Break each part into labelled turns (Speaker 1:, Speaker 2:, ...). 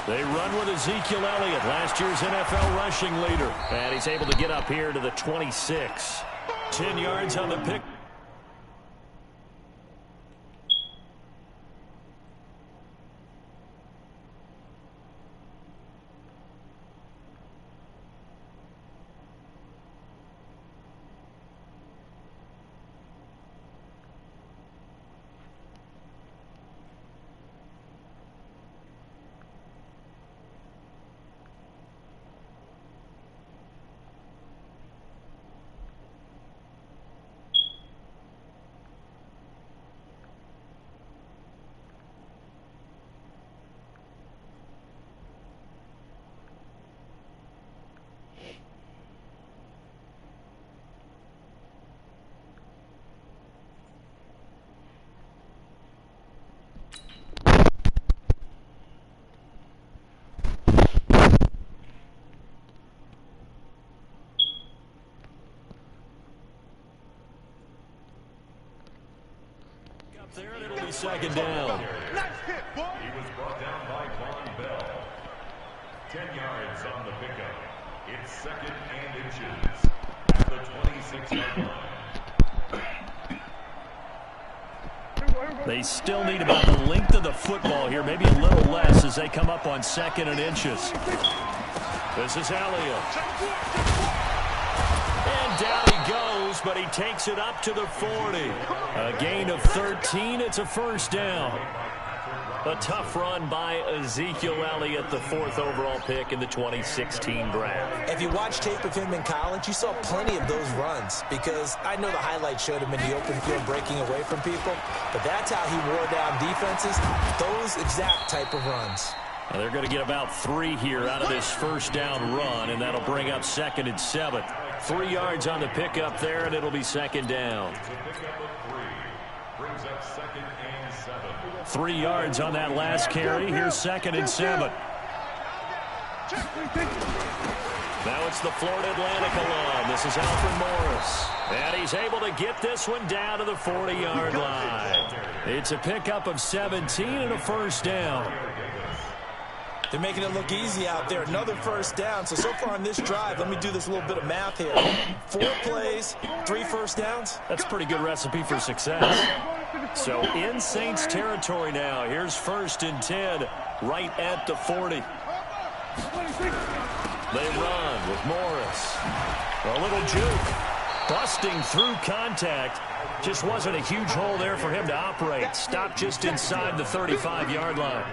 Speaker 1: They run with Ezekiel Elliott, last year's NFL rushing leader. And he's able to get up here to the 26. 10 yards on the pick. There, and it'll be second down.
Speaker 2: He was brought down by Von Bell. 10 yards on the pickup. It's second and inches at the 26-yard line.
Speaker 1: They still need about the length of the football here, maybe a little less as they come up on second and inches. This is Elliott. And down he goes, but he takes it up to the 40. A gain of 13. It's a first down. A tough run by Ezekiel Elliott, the 4th overall pick in the 2016 draft.
Speaker 3: If you watch tape of him in college, you saw plenty of those runs because I know the highlight showed him in the open field breaking away from people, but that's how he wore down defenses, those exact type of runs.
Speaker 1: Now they're going to get about 3 here out of this first down run, and that'll bring up second and 7. 3 yards on the pickup there, and it'll be second down. 3 yards on that last carry. Here's second and 7. Now it's the Florida Atlantic alum. This is Alfred Morris. And he's able to get this one down to the 40-yard line. It's a pickup of 17 and a first down.
Speaker 3: They're making it look easy out there. Another first down. So far on this drive, let me do this little bit of math here. 4 plays, 3 first downs.
Speaker 1: That's a pretty good recipe for success. So in Saints territory now. Here's first and 10 right at the 40. They run with Morris. A little juke. Busting through contact. Just wasn't a huge hole there for him to operate. Stopped just inside the 35-yard line.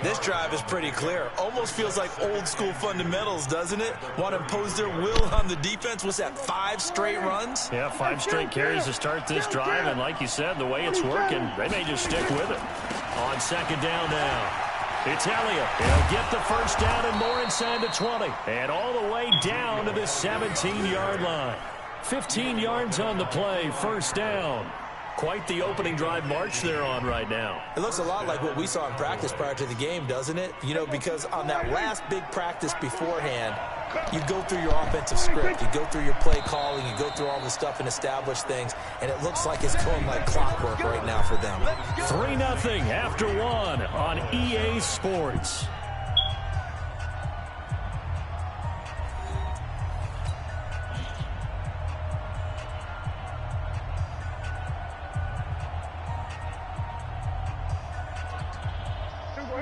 Speaker 3: This drive is pretty clear. Almost feels like old school fundamentals, doesn't it? Want to impose their will on the defense. What's that, 5 straight runs?
Speaker 1: Yeah, 5 straight carries to start this drive. And like you said, the way it's working, they may just stick with it. On second down now. It's Elliott. He'll get the first down and more inside the 20. And all the way down to the 17-yard line. 15 yards on the play, first down. Quite the opening drive march they're on right now.
Speaker 3: It looks a lot like what we saw in practice prior to the game, doesn't it? You know, because on that last big practice beforehand, you go through your offensive script, you go through your play calling, you go through all the stuff and establish things, and it looks like it's going like clockwork right now for them.
Speaker 1: 3-0 after 1 on EA Sports.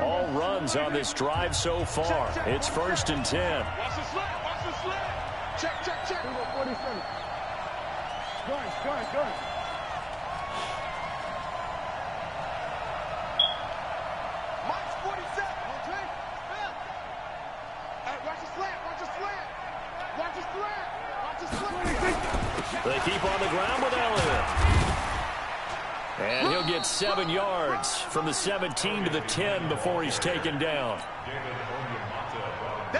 Speaker 1: All runs on this drive so far. It's first and 10.
Speaker 4: Watch the slant. Watch the slant. Check, check, check. 47. Go. Mike's 47. Okay. Hey, watch the slant. Watch the slant. Watch the slant. Watch the slant.
Speaker 1: They keep on the ground with Elliott. And he'll get 7 yards from the 17 to the 10 before he's taken down.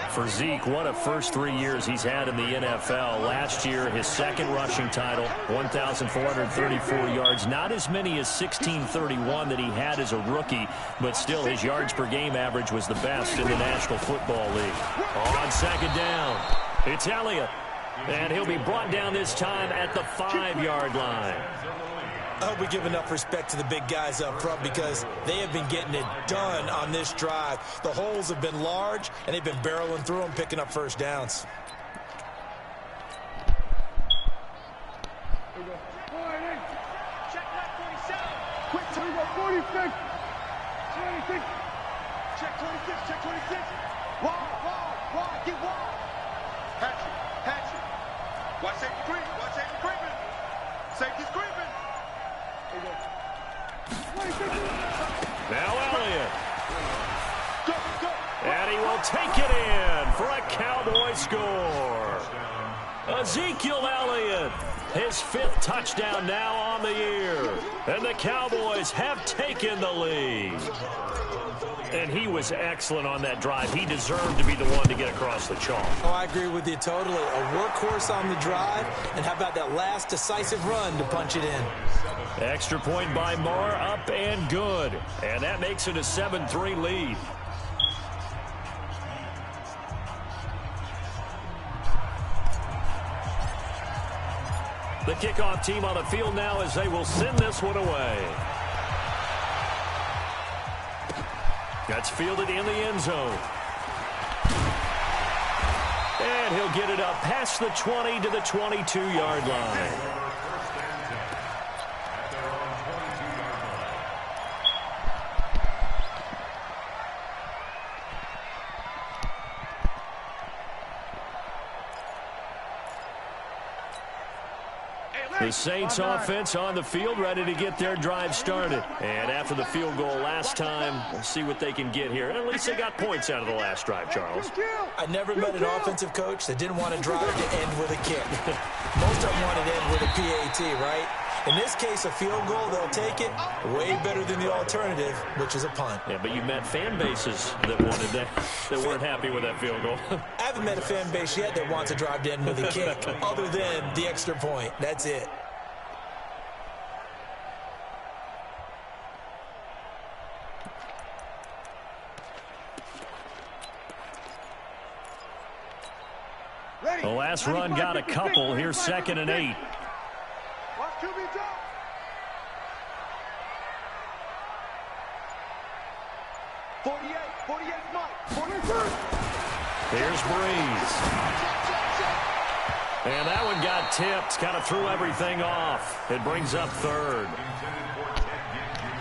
Speaker 1: For Zeke, what a first 3 years he's had in the NFL. Last year, his second rushing title, 1,434 yards. Not as many as 1,631 that he had as a rookie, but still his yards per game average was the best in the National Football League. On second down, it's Elliott. And he'll be brought down this time at the 5-yard line.
Speaker 3: I hope we give enough respect to the big guys up front because they have been getting it done on this drive. The holes have been large, and they've been barreling through them, picking up first downs.
Speaker 4: Check left 47. Quick, 46. 26. Check 26, check 26. Wide, get wide. Hatchet. Watch safety creeping. Safety's creeping.
Speaker 1: Now Elliott.
Speaker 4: Go.
Speaker 1: And he will take it in for a Cowboy score. Ezekiel Elliott, his 5th touchdown now on the year. And the Cowboys have taken the lead. And he was excellent on that drive. He deserved to be the one to get across the chalk.
Speaker 3: Oh, I agree with you totally. A workhorse on the drive, and how about that last decisive run to punch it in?
Speaker 1: Extra point by Marr, up and good. And that makes it a 7-3 lead. The kickoff team on the field now as they will send this one away. That's fielded in the end zone. And he'll get it up past the 20 to the 22-yard line. The Saints offense on the field, ready to get their drive started. And after the field goal last time, we'll see what they can get here. And at least they got points out of the last drive, Charles.
Speaker 3: I never met an offensive coach that didn't want to drive to end with a kick. Most of them want to end with a PAT, right? In this case, a field goal, they'll take it. Way better than the alternative, which is a punt.
Speaker 1: Yeah, but you met fan bases that wanted that weren't happy with that field goal.
Speaker 3: I haven't met a fan base yet that wants to drive to end with a kick, other than the extra point. That's it.
Speaker 1: The last run got a couple. Here's 2nd and 8.
Speaker 4: Watch QB drop. Forty-eight, Mike. 43.
Speaker 1: Here's Breeze. And that one got tipped. Kind of threw everything off. It brings up 3rd.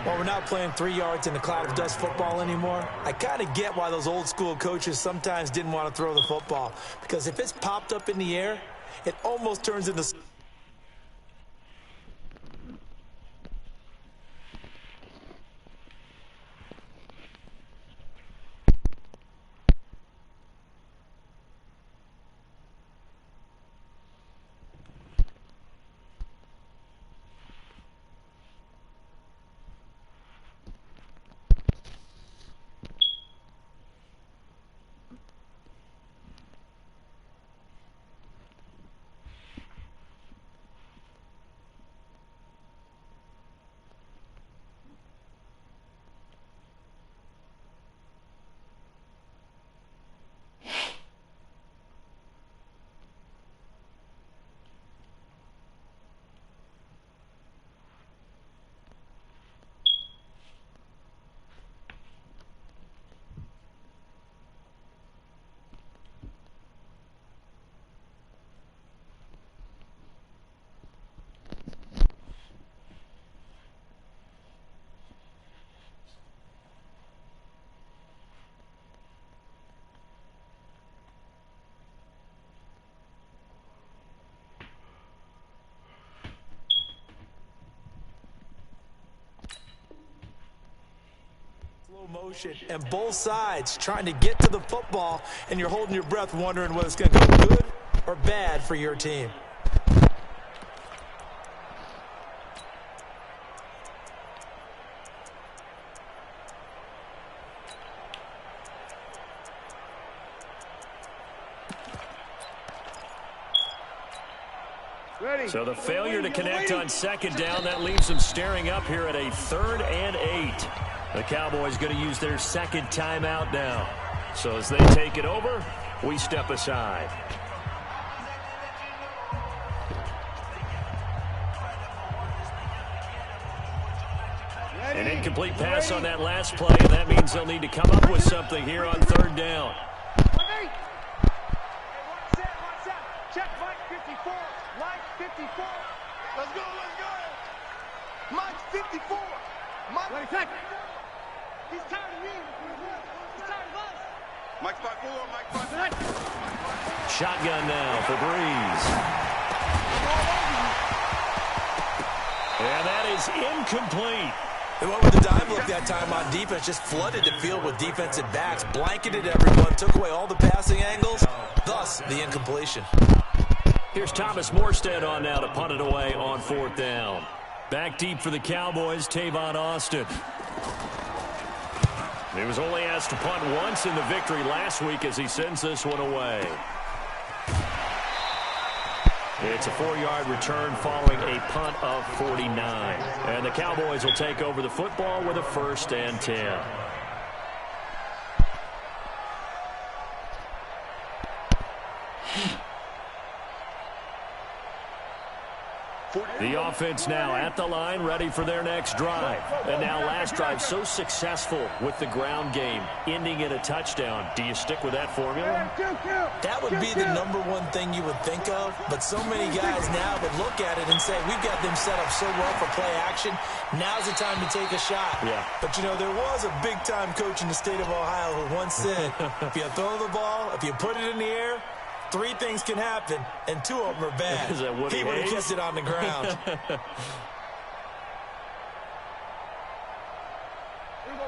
Speaker 3: Well, we're not playing 3 yards in a cloud of dust football anymore. I kind of get why those old school coaches sometimes didn't want to throw the football. Because if it's popped up in the air, it almost turns into... motion, and both sides trying to get to the football, and you're holding your breath wondering whether it's going to go good or bad for your team.
Speaker 1: So the failure to connect on 2nd down, that leaves them staring up here at a 3rd and 8. The Cowboys going to use their 2nd timeout now. So as they take it over, we step aside. An incomplete pass on that last play, and that means they'll need to come up with something here on third down.
Speaker 4: Check Mike 54. Mike 54. Let's go, let's go. Mike 54. Mike. Wait a second. He's tired of me. He's tired of us. Mike 54. Mike 54.
Speaker 1: Shotgun now for Breeze. And that is incomplete.
Speaker 3: They went with the dive look that time on defense, just flooded the field with defensive backs, blanketed everyone, took away all the passing angles, thus the incompletion.
Speaker 1: Here's Thomas Morstead on now to punt it away on fourth down. Back deep for the Cowboys, Tavon Austin. He was only asked to punt once in the victory last week as he sends this one away. It's a 4-yard return following a punt of 49. And the Cowboys will take over the football with a 1st and 10. The offense now at the line, ready for their next drive. And now last drive so successful with the ground game, ending in a touchdown. Do you stick with that formula?
Speaker 3: That would be the #1 thing you would think of, but so many guys now would look at it and say, we've got them set up so well for play action, now's the time to take a shot. Yeah. But, you know, there was a big-time coach in the state of Ohio who once said, if you throw the ball, if you put it in the air, 3 things can happen, and 2 of them are bad. He would have kept it on the ground.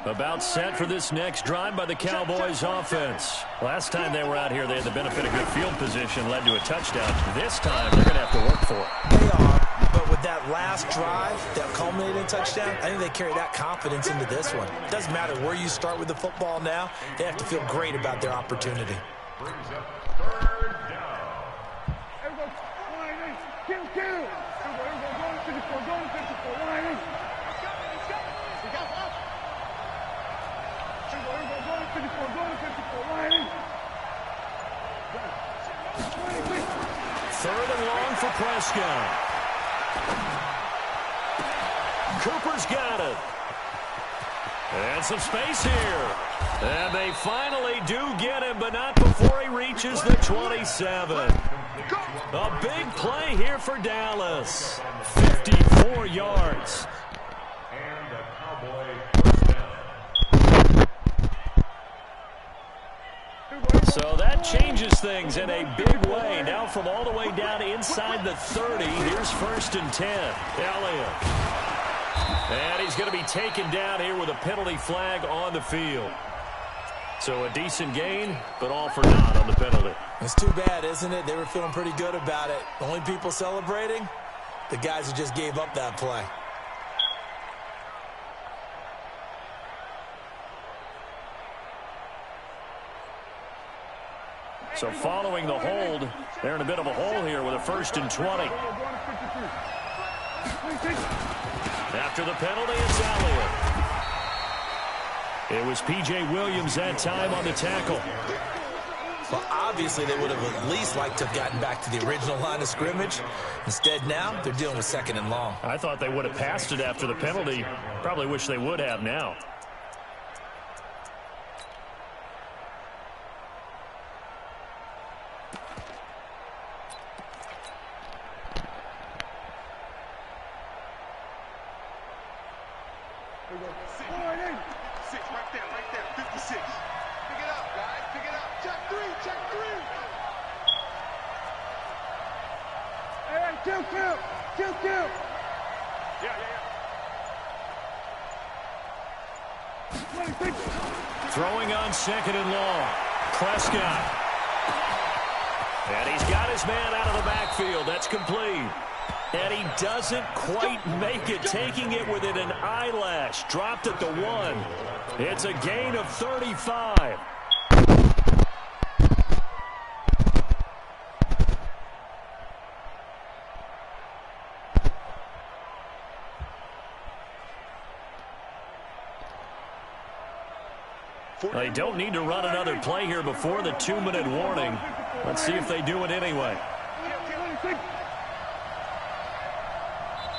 Speaker 1: About set for this next drive by the Cowboys offense. Last time they were out here, they had the benefit of good field position, led to a touchdown. This time, they're going to have to work for it.
Speaker 3: They are, but with that last drive that culminated in touchdown, I think they carry that confidence into this one. It doesn't matter where you start with the football now. They have to feel great about their opportunity.
Speaker 2: Brings up 3rd down.
Speaker 1: Third and long for Prescott. Cooper's got it. And some space here. And they finally do get him, but not before he reaches the 27. A big play here for Dallas. 54 yards.
Speaker 2: And a Cowboy 1st down.
Speaker 1: So that changes things in a big way. Now from all the way down inside the 30, here's 1st and 10. Elliott. And he's going to be taken down here with a penalty flag on the field. So a decent gain, but all for naught on the penalty.
Speaker 3: It's too bad, isn't it? They were feeling pretty good about it. The only people celebrating, the guys who just gave up that play.
Speaker 1: So following the hold, they're in a bit of a hole here with a 1st and 20. After the penalty, it's Elliott. It was P.J. Williams that time on the tackle.
Speaker 3: Well, obviously, they would have at least liked to have gotten back to the original line of scrimmage. Instead, now, they're dealing with 2nd and long.
Speaker 1: I thought they would have passed it after the penalty. Probably wish they would have now.
Speaker 4: Six, right there, 56. Pick it up, guys, pick it up. Check 3. Hey, kill. Yeah.
Speaker 1: Throwing on 2nd and long. Prescott. And he's got his man out of the backfield. That's complete. And he doesn't quite make it, taking it within an eyelash. Dropped at the 1. It's a gain of 35. They don't need to run another play here before the 2-minute warning. Let's see if they do it anyway.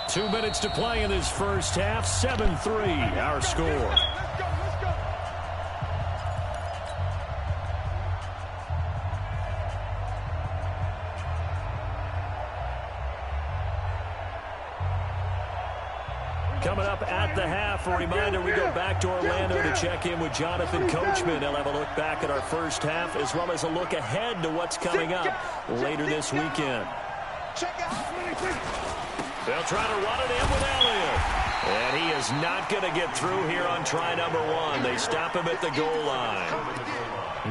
Speaker 1: 2 2 minutes to play in this first half. 7-3, our score.
Speaker 4: Let's go.
Speaker 1: Coming up at the half, a reminder, we go back to Orlando to check in with Jonathan Coachman. He'll have a look back at our first half as well as a look ahead to what's coming up later this weekend. They'll try to run it in with Elliott. And he is not going to get through here on try number 1. They stop him at the goal line.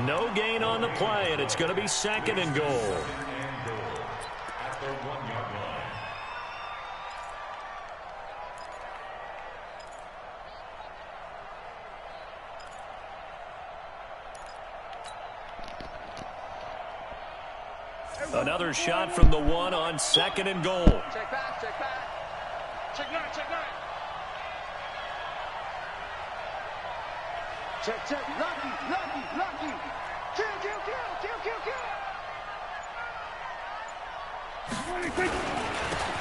Speaker 1: No gain on the play, and it's going to be 2nd and goal. Another shot from the 1 on 2nd and goal.
Speaker 4: Check back. Check 9. Check. Lucky. Kill.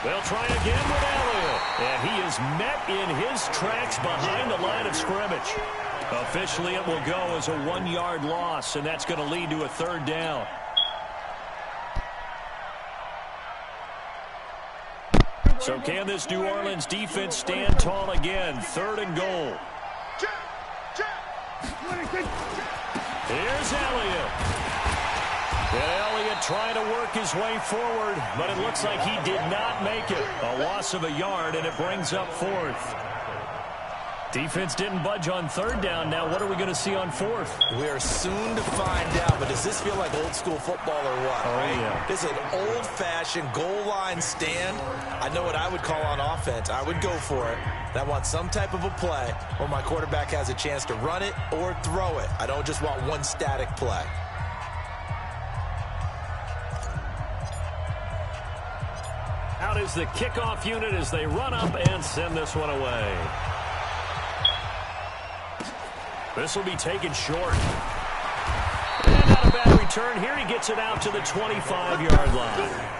Speaker 1: They'll try again with Elliott. And he is met in his tracks behind the line of scrimmage. Officially, it will go as a 1-yard loss, and that's going to lead to a 3rd down. So can this New Orleans defense stand tall again? 3rd and goal. Here's Elliott. And Elliott trying to work his way forward, but it looks like he did not make it. A loss of a yard, and it brings up 4th. Defense didn't budge on 3rd down. Now what are we going to see on 4th?
Speaker 3: We are soon to find out, but does this feel like old school football or what?
Speaker 1: Oh,
Speaker 3: right?
Speaker 1: yeah.
Speaker 3: This is an old-fashioned goal line stand. I know what I would call on offense. I would go for it. I want some type of a play where my quarterback has a chance to run it or throw it. I don't just want one static play.
Speaker 1: Out is the kickoff unit as they run up and send this one away. This will be taken short. And not a bad return here. He gets it out to the 25-yard line.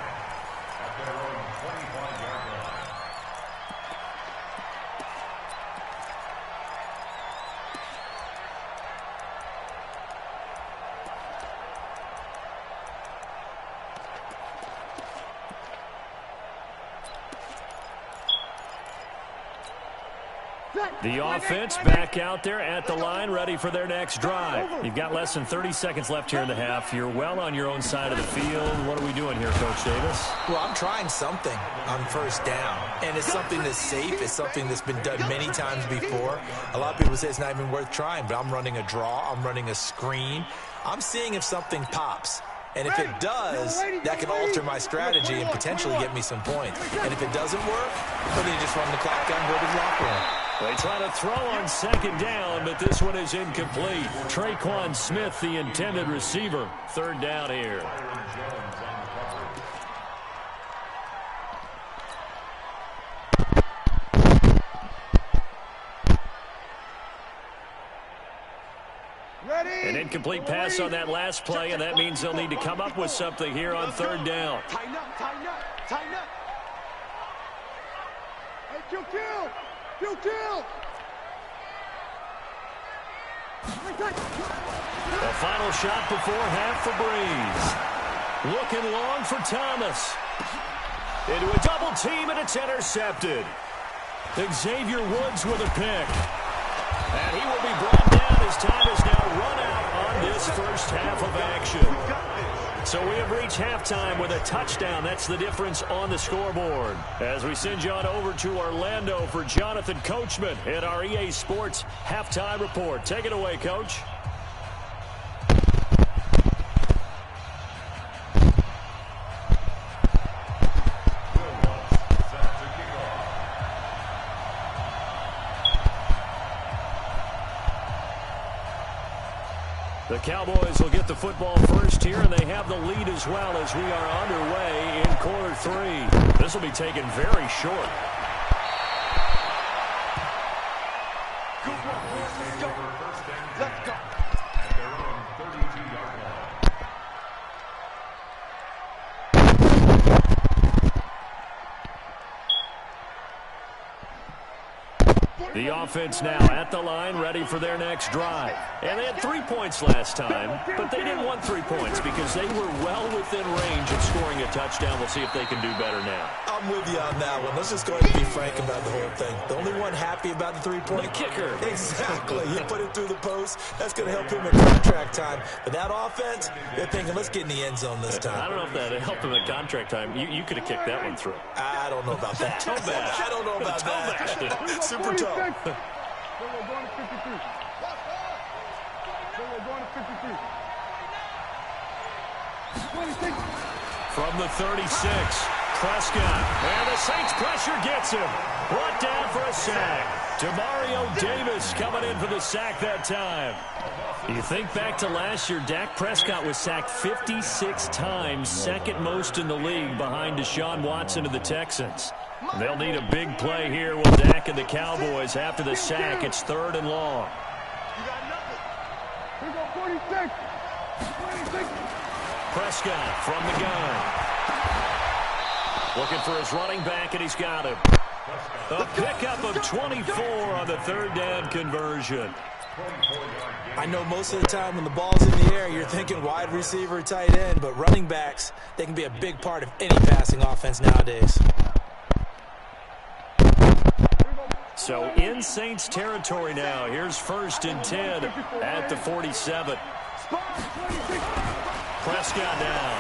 Speaker 1: The offense back out there at the line, ready for their next drive. You've got less than 30 seconds left here in the half. You're well on your own side of the field. What are we doing here, Coach Davis?
Speaker 3: Well, I'm trying something on 1st down, and it's something that's safe. It's something that's been done many times before. A lot of people say it's not even worth trying, but I'm running a draw. I'm running a screen. I'm seeing if something pops. And if it does, that can alter my strategy and potentially get me some points. And if it doesn't work, then you just run the clock down, go to the locker room.
Speaker 1: They try to throw on 2nd down, but this one is incomplete. Traquan Smith, the intended receiver. 3rd down here. An incomplete pass on that last play, and that means they'll need to come up with something here on 3rd down.
Speaker 4: Tighten up. Hey, kill.
Speaker 1: The final shot before half for Breeze. Looking long for Thomas. Into a double team, and it's intercepted. Xavier Woods with a pick. And he will be brought down as time is now run out on this first half of action. So we have reached halftime with a touchdown. That's the difference on the scoreboard. As we send you on over to Orlando for Jonathan Coachman in our EA Sports Halftime Report. Take it away, Coach. The Cowboys will get the football first here, and they have the lead as well as we are underway in quarter 3. This will be taken very short.
Speaker 4: Let's go.
Speaker 1: The offense now at the line, ready for their next drive. And they had 3 points last time, but they didn't want 3 points because they were well within range of scoring a touchdown. We'll see if they can do better now.
Speaker 3: I'm with you on that one. Let's just go ahead and be frank about the whole thing. The only one happy about the 3-point...
Speaker 1: The kicker.
Speaker 3: Exactly. He put it through the post. That's going to help him in contract time. But that offense, they're thinking, let's get in the end zone this time.
Speaker 1: I don't know if that helped him in contract time. You could have kicked that one through.
Speaker 3: I don't know about that.
Speaker 1: Toe bash.
Speaker 3: I don't know about that. Super tough.
Speaker 4: Then we're going to 53. Then we're going to 53. 26.
Speaker 1: From the 36, Prescott. And the Saints pressure gets him. Brought down for a sack. Demario Davis coming in for the sack that time. You think back to last year, Dak Prescott was sacked 56 times, second most in the league behind Deshaun Watson of the Texans. They'll need a big play here with Dak and the Cowboys after the sack. It's 3rd and long.
Speaker 4: You got nothing. We go 46. 26.
Speaker 1: Prescott from the gun. Looking for his running back, and he's got him. A pickup of 24 on the 3rd down conversion.
Speaker 3: I know most of the time when the ball's in the air, you're thinking wide receiver, tight end, but running backs, they can be a big part of any passing offense nowadays.
Speaker 1: So in Saints territory now. Here's 1st and 10 at the 47. Prescott down.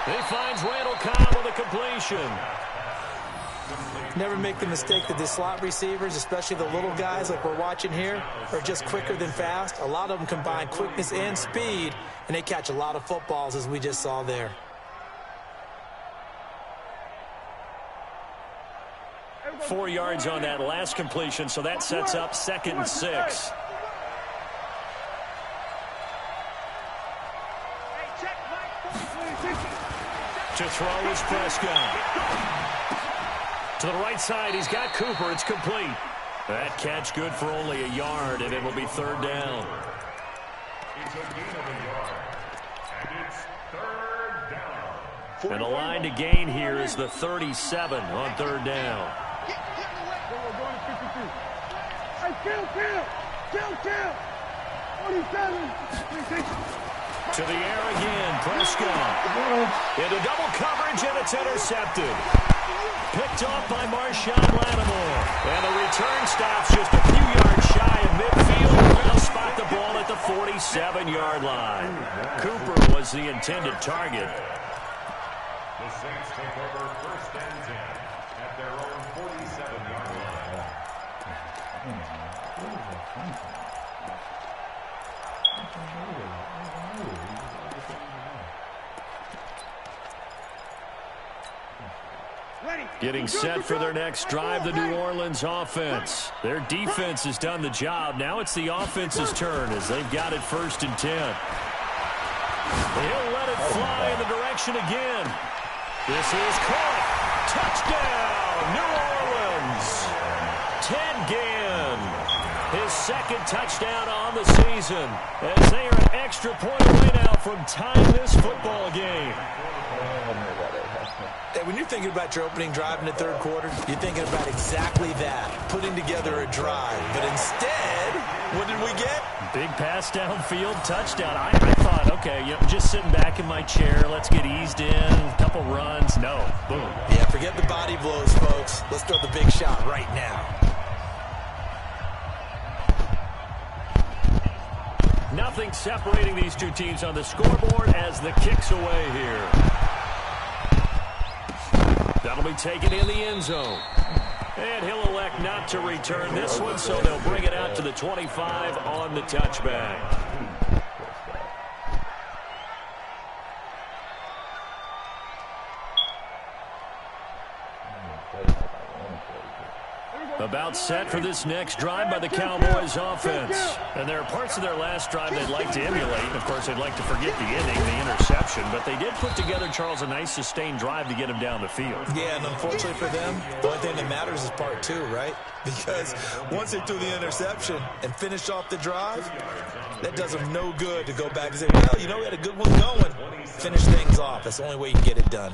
Speaker 1: He finds Randall Cobb with a completion.
Speaker 3: Never make the mistake that the slot receivers, especially the little guys like we're watching here, are just quicker than fast. A lot of them combine quickness and speed, and they catch a lot of footballs, as we just saw there.
Speaker 1: Four yards on that last completion, so that sets up 2nd and 6. To throw is Prescott. To the right side, he's got Cooper. It's complete. That catch good for only a yard, and it will be 3rd down.
Speaker 2: It's a gain of a yard, and it's 3rd down.
Speaker 1: And the line to gain here is the 37 on 3rd down. To the air again, Prescott. Into double coverage, and it's intercepted. Picked off by Marshawn Lattimore. And the return stops just a few yards shy of midfield. They'll spot the ball at the 47-yard line. Cooper was the intended target.
Speaker 2: The Saints take over 1st and 10 at their own 47-yard line.
Speaker 1: Getting set for their next drive, the New Orleans offense. Their defense has done the job. Now it's the offense's turn as they've got it 1st and 10. He'll let it fly in the direction again. This is caught. Touchdown, New Orleans. Ted Ginn, his 2nd touchdown on the season, as they are an extra point away now from tying this football game.
Speaker 3: Hey, when you're thinking about your opening drive in the 3rd quarter, you're thinking about exactly that, putting together a drive. But instead, what did we get?
Speaker 1: Big pass downfield, touchdown. I thought, okay, just sitting back in my chair, let's get eased in, a couple runs. No, boom.
Speaker 3: Yeah, forget the body blows, folks. Let's throw the big shot right now.
Speaker 1: Nothing separating these two teams on the scoreboard as the kick's away here. That'll be taken in the end zone. And he'll elect not to return this one, so they'll bring it out to the 25 on the touchback. About set for this next drive by the Cowboys offense. And there are parts of their last drive they'd like to emulate. Of course, they'd like to forget the ending, the interception. But they did put together, Charles, a nice sustained drive to get him down the field.
Speaker 3: Yeah, and unfortunately for them, the only thing that matters is part 2, right? Because once they threw the interception and finished off the drive, that does them no good to go back and say, well, we had a good one going. Finish things off. That's the only way you can get it done.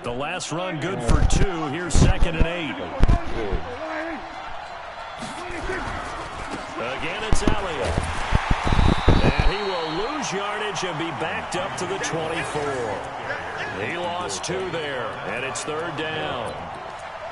Speaker 1: The last run good for 2. Here's 2nd and 8. Again, it's Elliott. And he will lose yardage and be backed up to the 24. He lost 2 there, and it's 3rd down.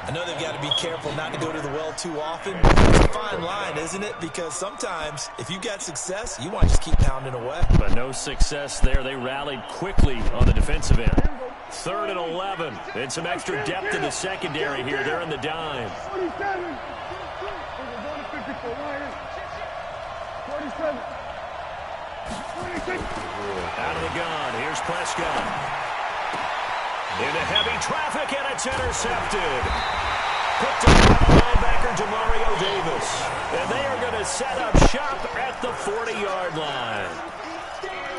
Speaker 3: I know they've got to be careful not to go to the well too often. It's a fine line, isn't it? Because sometimes, if you've got success, you want to just keep pounding away.
Speaker 1: But no success there. They rallied quickly on the defensive end. 3rd and 11. And some extra depth in the secondary here. They're in the dime.
Speaker 4: 47.
Speaker 1: Out of the gun. Here's Prescott. Into heavy traffic, and it's intercepted. Picked up by the linebacker, DeMario Davis. And they are going to set up shop at the 40-yard line.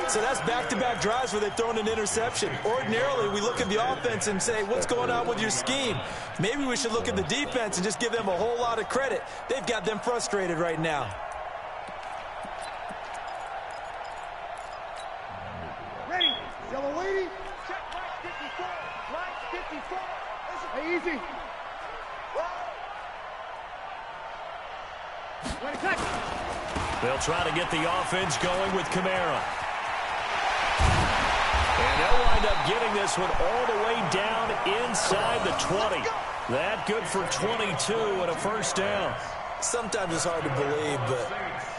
Speaker 3: So that's back-to-back drives where they've thrown an interception. Ordinarily, we look at the offense and say, what's going on with your scheme? Maybe we should look at the defense and just give them a whole lot of credit. They've got them frustrated right now.
Speaker 4: Ready. Yellow lady. Check line 54. Line 54. Listen. Hey, easy.
Speaker 1: They'll try to get the offense going with Kamara. And they'll wind up getting this one all the way down inside the 20. That good for 22 and a first down.
Speaker 3: Sometimes it's hard to believe, but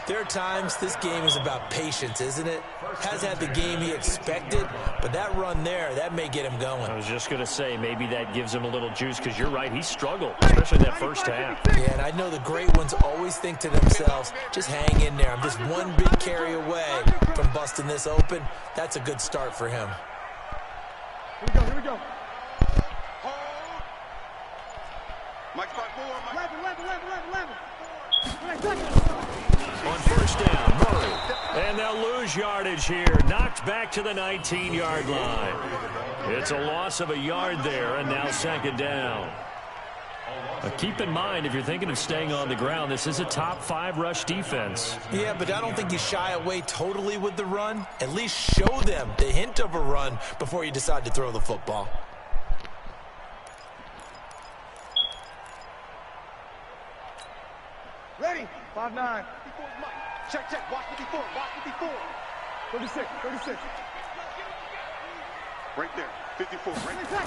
Speaker 3: there are times this game is about patience, isn't it? Has had the game he expected, but that run there, that may get him going.
Speaker 1: I was just going to say, maybe that gives him a little juice, because you're right, he struggled, especially that first half.
Speaker 3: Yeah, and I know the great ones always think to themselves, just hang in there. I'm just one big carry away from busting this open. That's a good start for him.
Speaker 4: Here we go, here we go. Mike 5-4, Mike. 11.
Speaker 1: On first down, Murray. And they'll lose yardage here. Knocked back to the 19-yard line. It's a loss of a yard there, and now second down. Keep in mind, if you're thinking of staying on the ground, this is a top 5 rush defense.
Speaker 3: Yeah, but I don't think you shy away totally with the run. At least show them the hint of a run before you decide to throw the football.
Speaker 4: Ready. 5-9. Check. Watch 54. 36. Right there. 54. Right there.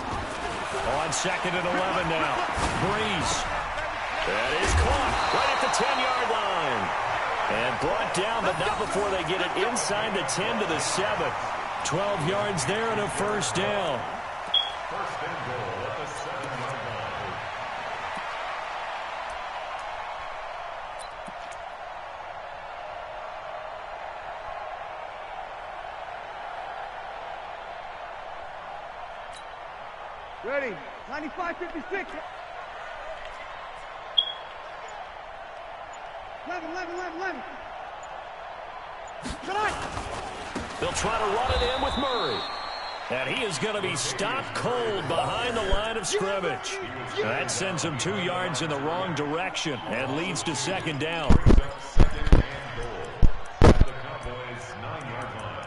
Speaker 1: On 2nd and 11 now. Breeze. That is caught right at the 10-yard line. And brought down, but not before they get it inside the 10 to the 7. 12 yards there and a first down.
Speaker 2: First and goal at the 7-yard line.
Speaker 4: Ready. 95-56. 11. Tonight.
Speaker 1: They'll try to run it in with Murray. And he is going to be stopped cold behind the line of scrimmage. That sends him 2 yards in the wrong direction and leads to second down.
Speaker 2: Second and goal at the Cowboys' 9-yard line.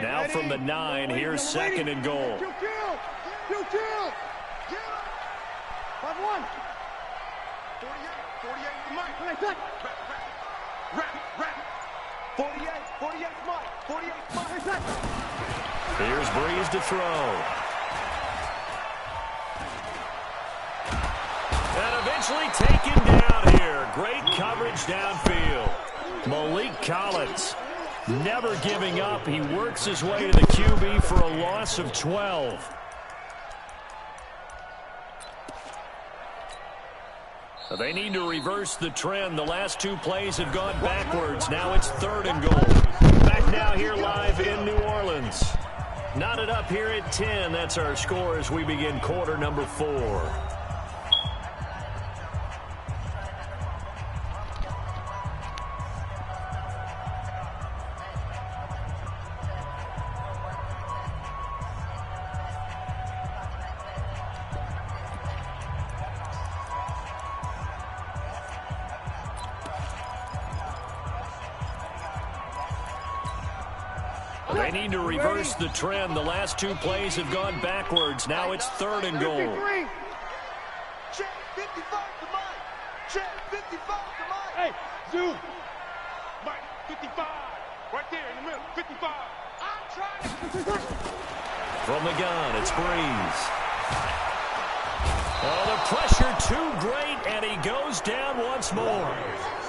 Speaker 1: Now from the 9, here's second and goal.
Speaker 4: Kill. 5-1. 48, Mike. Rap. 48, Mike. 48, Mike.
Speaker 1: Here's Breeze to throw. And eventually taken down here. Great coverage downfield. Malik Collins never giving up. He works his way to the QB for a loss of 12. So they need to reverse the trend. The last 2 plays have gone backwards. Now it's 3rd and goal. Back now here live in New Orleans. Knotted up here at 10. That's our score as we begin quarter number 4. They need to reverse the trend. The last two plays have gone backwards. Now it's 3rd and goal.
Speaker 4: Check 55 to Mike. Check 55 to Mike. Hey, Zoo. Mike, 55. Right there in the middle. 55. I'm trying to.
Speaker 1: From the gun, it's Breeze. Oh, the pressure too great, and he goes down once more.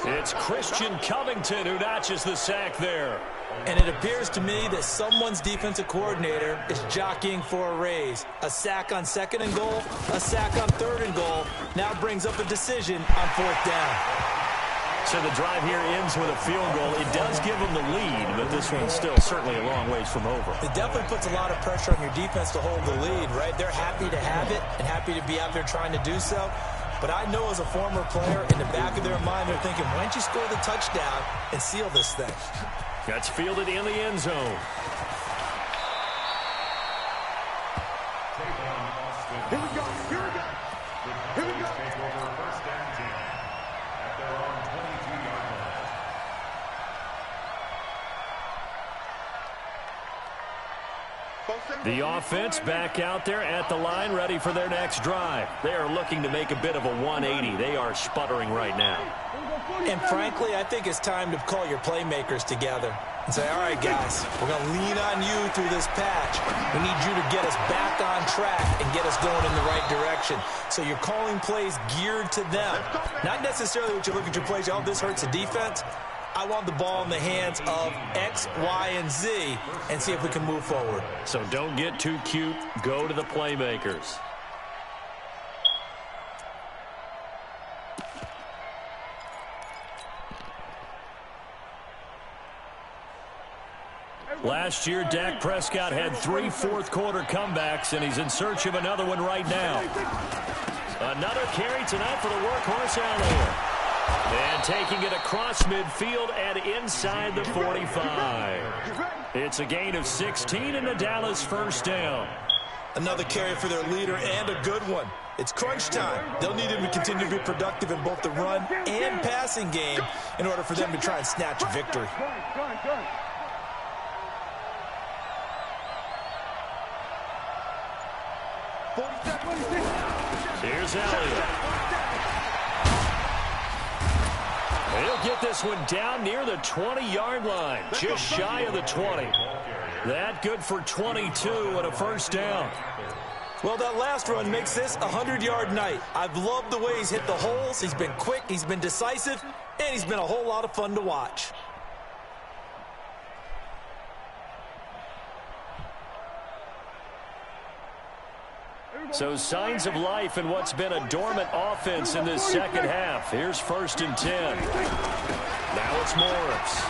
Speaker 1: It's Christian Covington who notches the sack there.
Speaker 3: And it appears to me that someone's defensive coordinator is jockeying for a raise. A sack on 2nd and goal, a sack on 3rd and goal, now brings up a decision on 4th down.
Speaker 1: So the drive here ends with a field goal. It does give them the lead, but this one's still certainly a long ways from over.
Speaker 3: It definitely puts a lot of pressure on your defense to hold the lead, right? They're happy to have it and happy to be out there trying to do so. But I know as a former player, in the back of their mind, they're thinking, why don't you score the touchdown and seal this thing?
Speaker 1: That's fielded in the end zone.
Speaker 4: Here we go. Here we go. Here we go.
Speaker 2: Take over 1st and 10 at their own 22-yard line.
Speaker 1: The offense back out there at the line, ready for their next drive. They are looking to make a bit of a 180. They are sputtering right now.
Speaker 3: And frankly, I think it's time to call your playmakers together and say, all right, guys, we're going to lean on you through this patch. We need you to get us back on track and get us going in the right direction. So you're calling plays geared to them. Not necessarily what you look at your plays, oh, this hurts the defense. I want the ball in the hands of X, Y, and Z and see if we can move forward.
Speaker 1: So don't get too cute. Go to the playmakers. Last year, Dak Prescott had 3 fourth-quarter comebacks, and he's in search of another one right now. Another carry tonight for the workhorse Elliott. And taking it across midfield and inside the 45. It's a gain of 16 and a Dallas 1st down.
Speaker 3: Another carry for their leader and a good one. It's crunch time. They'll need him to continue to be productive in both the run and passing game in order for them to try and snatch a victory.
Speaker 1: Here's Elliott. He'll get this one down near the 20-yard line, just shy of the 20. That good for 22 and a 1st down.
Speaker 3: Well, that last run makes this a 100-yard night. I've loved the way he's hit the holes. He's been quick, he's been decisive, and he's been a whole lot of fun to watch.
Speaker 1: So signs of life in what's been a dormant offense in this 2nd half. Here's 1st and 10. Now it's Morris.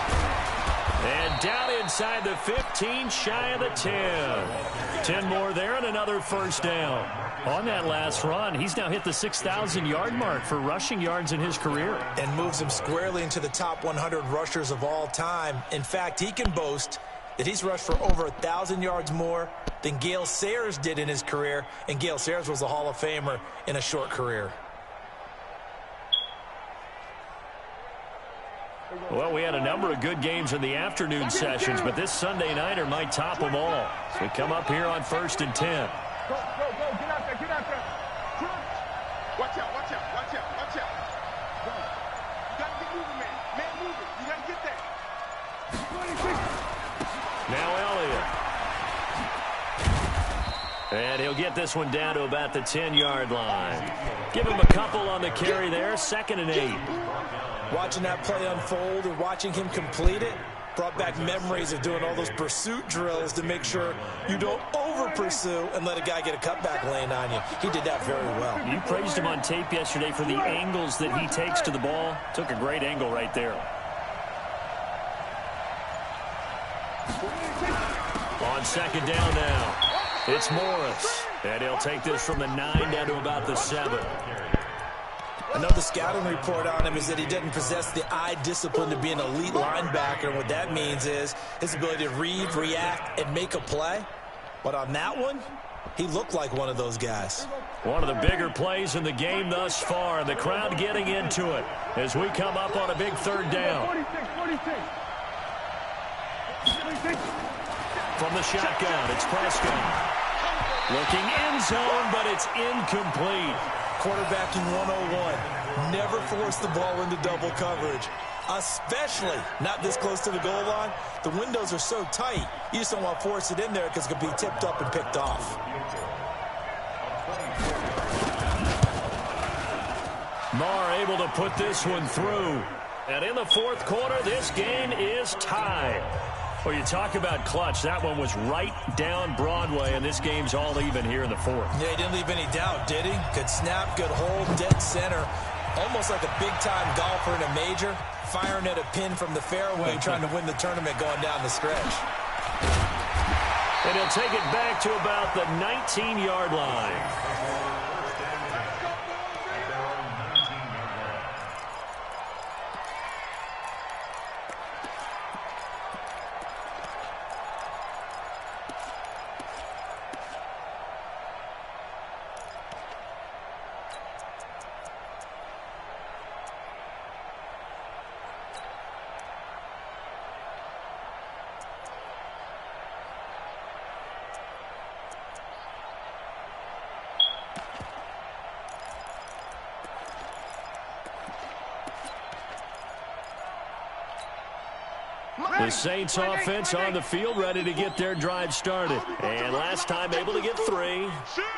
Speaker 1: And down inside the 15, shy of the 10. 10 more there and another 1st down. On that last run, he's now hit the 6,000-yard mark for rushing yards in his career.
Speaker 3: And moves him squarely into the top 100 rushers of all time. In fact, he can boast that he's rushed for over 1,000 yards more than Gale Sayers did in his career, and Gale Sayers was a Hall of Famer in a short career.
Speaker 1: Well, we had a number of good games in the afternoon sessions, but this Sunday nighter might top them all. So we come up here on 1st and 10.
Speaker 4: Go, get out there, get out there. Watch out, watch out, watch out, watch out. Go. You got to get moving, man. Man, moving. You got to get there.
Speaker 1: Now Elliott. And he'll get this one down to about the 10-yard line. Give him a couple on the carry there, 2nd and 8.
Speaker 3: Watching that play unfold and watching him complete it brought back memories of doing all those pursuit drills to make sure you don't over-pursue and let a guy get a cutback lane on you. He did that very well.
Speaker 1: You praised him on tape yesterday for the angles that he takes to the ball. Took a great angle right there. On 2nd down now, it's Morris. And he'll take this from the 9 down to about the 7.
Speaker 3: Another scouting report on him is that he doesn't possess the eye discipline to be an elite linebacker. And what that means is his ability to read, react, and make a play. But on that one, he looked like one of those guys.
Speaker 1: One of the bigger plays in the game thus far. And the crowd getting into it as we come up on a big 3rd down. From the shotgun, it's Prescott. Looking end zone, but it's incomplete.
Speaker 3: Quarterbacking 101. Never force the ball into double coverage, especially not this close to the goal line. The windows are so tight, you just don't want to force it in there because it could be tipped up and picked off.
Speaker 1: Marr able to put this one through. And in the fourth quarter, this game is tied. Well, you talk about clutch. That one was right down Broadway, and this game's all even here in the fourth.
Speaker 3: Yeah, he didn't leave any doubt, did he? Good snap, good hold, dead center. Almost like a big-time golfer in a major, firing at a pin from the fairway, trying to win the tournament going down the stretch.
Speaker 1: And he'll take it back to about the 19-yard line. The Saints offense on the field, ready to get their drive started. And last time able to get 3.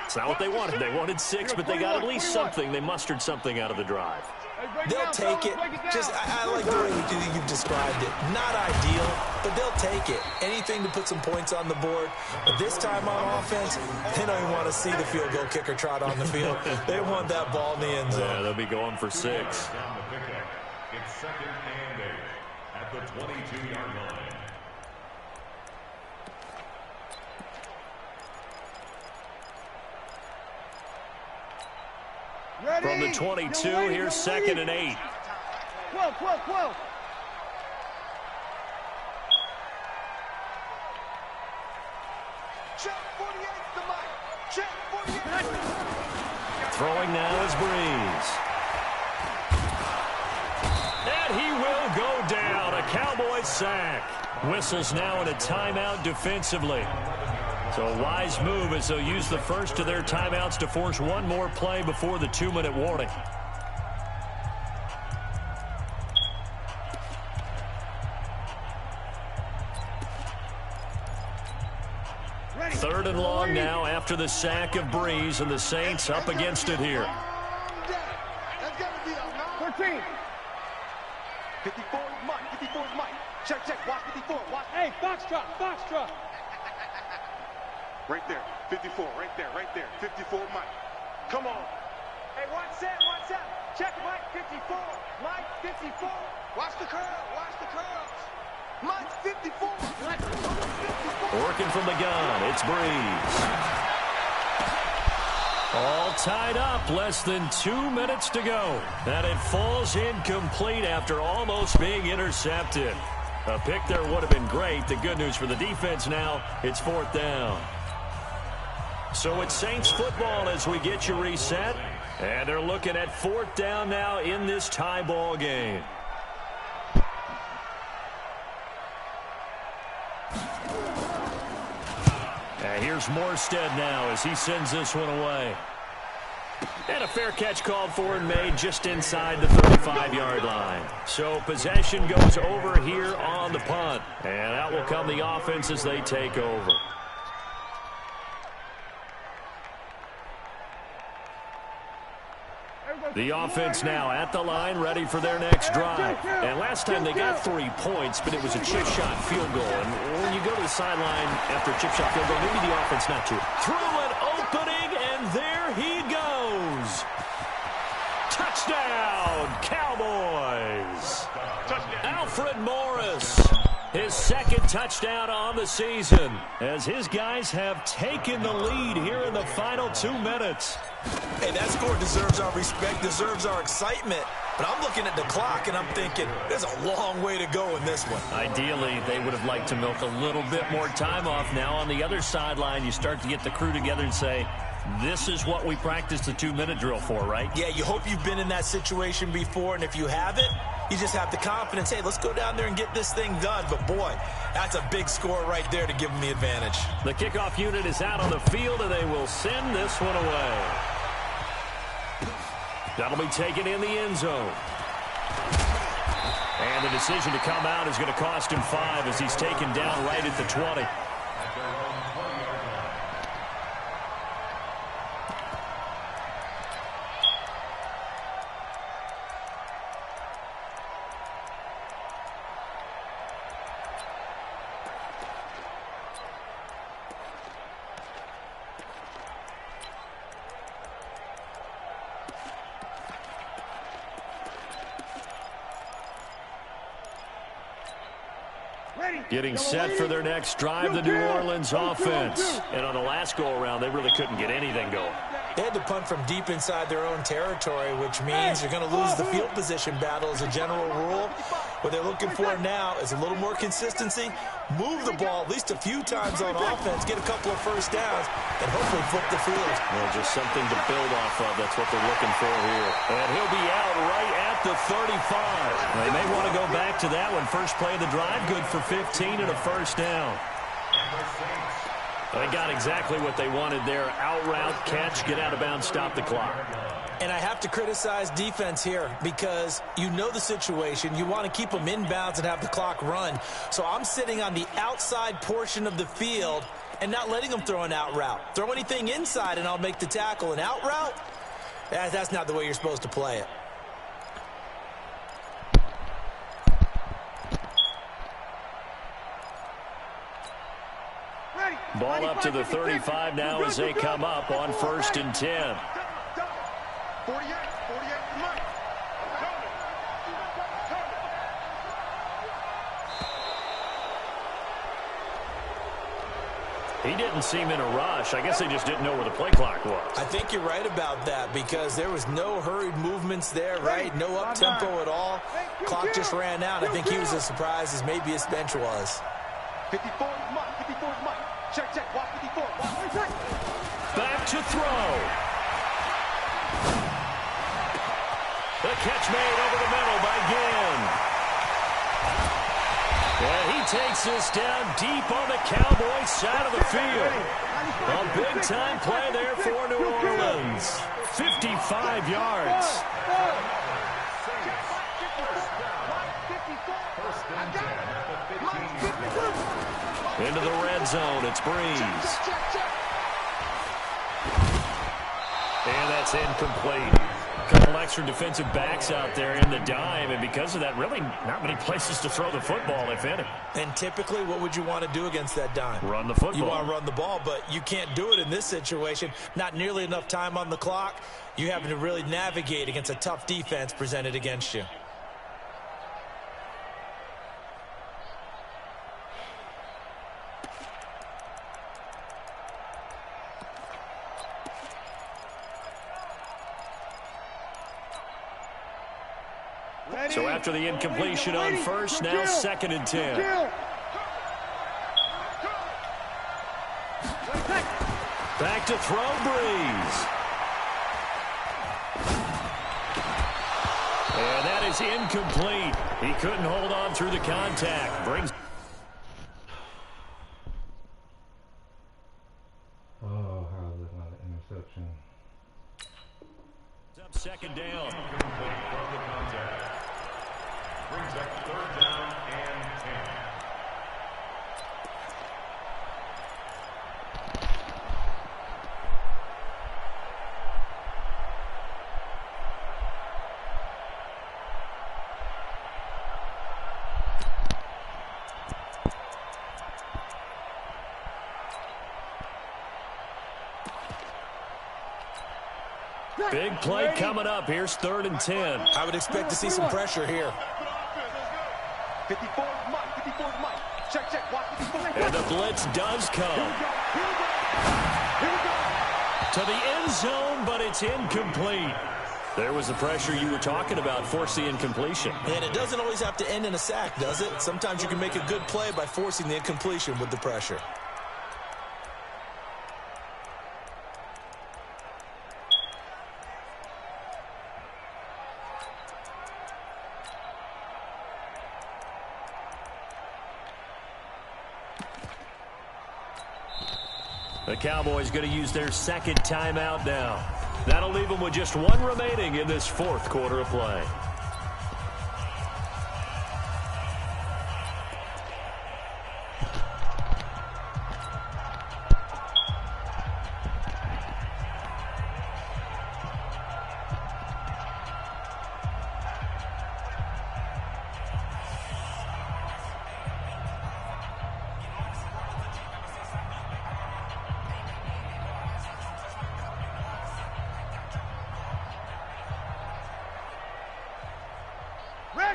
Speaker 1: It's not what they wanted. They wanted 6, but they got at least something. They mustered something out of the drive.
Speaker 3: They'll take it. I like the way you've described it. Not ideal, but they'll take it. Anything to put some points on the board. But this time on offense, they don't even want to see the field goal kicker trot on the field. They want that ball in the end zone.
Speaker 1: Yeah, they'll be going for 6.
Speaker 2: It's second and 8 at the 22-yard line.
Speaker 4: Ready?
Speaker 1: From the 22, here's second and 8.
Speaker 4: 12. Check 48 the mic. Check 48.
Speaker 1: Throwing now is Breeze. And he will go down. A Cowboys sack. Whistles now in a timeout defensively. So a wise move as they'll use the first of their timeouts to force one more play before the 2-minute warning. Third and long now after the sack of Breeze, and the Saints up against it here.
Speaker 4: That's got to be a 13. 54 is Mike. Check. Watch 54. Watch. Hey, Foxtrot. Right there. 54. Right there. 54 Mike. Come on. Hey, watch that. Check Mike 54. Mike 54. Watch the curl. Mike 54.
Speaker 1: Working from the gun, it's Breeze. All tied up, less than 2 minutes to go. And it falls incomplete after almost being intercepted. A pick there would have been great. The good news for the defense now, it's 4th down. So it's Saints football as we get you reset. And they're looking at 4th down now in this tie ball game. And here's Morstead now as he sends this one away. And a fair catch called for and made just inside the 35-yard line. So possession goes over here on the punt. And out will come the offense as they take over. The offense now at the line, ready for their next drive. And last time they got 3 points, but it was a chip shot field goal. And when you go to the sideline after a chip shot field goal, maybe the offense not to. Through an opening, and there he goes. Touchdown, Cowboys. Alfred Morris, his second touchdown on the season, as his guys have taken the lead here in the final 2 minutes.
Speaker 3: Hey, that score deserves our respect, deserves our excitement. But I'm looking at the clock, and I'm thinking, there's a long way to go in this one.
Speaker 1: Ideally, they would have liked to milk a little bit more time off. Now on the other sideline, you start to get the crew together and say, this is what we practiced the 2-minute drill for, right?
Speaker 3: Yeah, you hope you've been in that situation before, and if you haven't, you just have the confidence, hey, let's go down there and get this thing done. But, boy, that's a big score right there to give them the advantage.
Speaker 1: The kickoff unit is out on the field, and they will send this one away. That'll be taken in the end zone. And the decision to come out is going to cost him 5 as he's taken down right at the 20. Getting set for their next drive, the New Orleans offense. And on the last go-around, they really couldn't get anything going.
Speaker 3: They had to punt from deep inside their own territory, which means you're going to lose the field position battle as a general rule. What they're looking for now is a little more consistency, move the ball at least a few times on offense, get a couple of first downs, and hopefully flip the field.
Speaker 1: Well, just something to build off of. That's what they're looking for here. And he'll be out right at the 35. They may want to go back to that one. First play of the drive, good for 15 and a first down. They got exactly what they wanted there. Out route, catch, get out of bounds, stop the clock.
Speaker 3: And I have to criticize defense here because you know the situation. You want to keep them inbounds and have the clock run. So I'm sitting on the outside portion of the field and not letting them throw an out route. Throw anything inside and I'll make the tackle. An out route? That's not the way you're supposed to play it.
Speaker 1: Ball up to the 35 now as they come up on 1st and 10.
Speaker 4: 48, Mike.
Speaker 1: He didn't seem in a rush. I guess they just didn't know where the play clock was.
Speaker 3: I think you're right about that because there was no hurried movements there, right? No up-tempo at all. Clock just ran out. I think he was as surprised as maybe his bench was.
Speaker 4: 54 is Mike. 54 is Mike. Check. Watch 54. Watch.
Speaker 1: Back to throw. The catch made over the middle by Ginn. And he takes this down deep on the Cowboys side of the field. A big-time play there for New Orleans. 55 yards. Into the red zone, it's Breeze. And that's incomplete. A couple extra defensive backs out there in the dime, and because of that, really not many places to throw the football, if any.
Speaker 3: And typically, what would you want to do against that dime?
Speaker 1: Run the football.
Speaker 3: You want to run the ball, but you can't do it in this situation. Not nearly enough time on the clock. You having to really navigate against a tough defense presented against you.
Speaker 1: So after the incompletion on first, now 2nd and 10. Back to throw, Breeze. And that is incomplete. He couldn't hold on through the contact. Brings.
Speaker 5: Oh, how is it not an interception?
Speaker 1: Up 2nd down.
Speaker 2: Complete from the contact. Brings up 3rd down and 10.
Speaker 1: Big play coming up. Here's 3rd and 10.
Speaker 3: I would expect to see some pressure here.
Speaker 4: 54 is Mike. 54 is Mike. Check. Watch 54.
Speaker 1: And the blitz does come. To the end zone, but it's incomplete. There was the pressure you were talking about, force the incompletion.
Speaker 3: And it doesn't always have to end in a sack, does it? Sometimes you can make a good play by forcing the incompletion with the pressure.
Speaker 1: The Cowboys going to use their second timeout now. That'll leave them with just one remaining in this fourth quarter of play.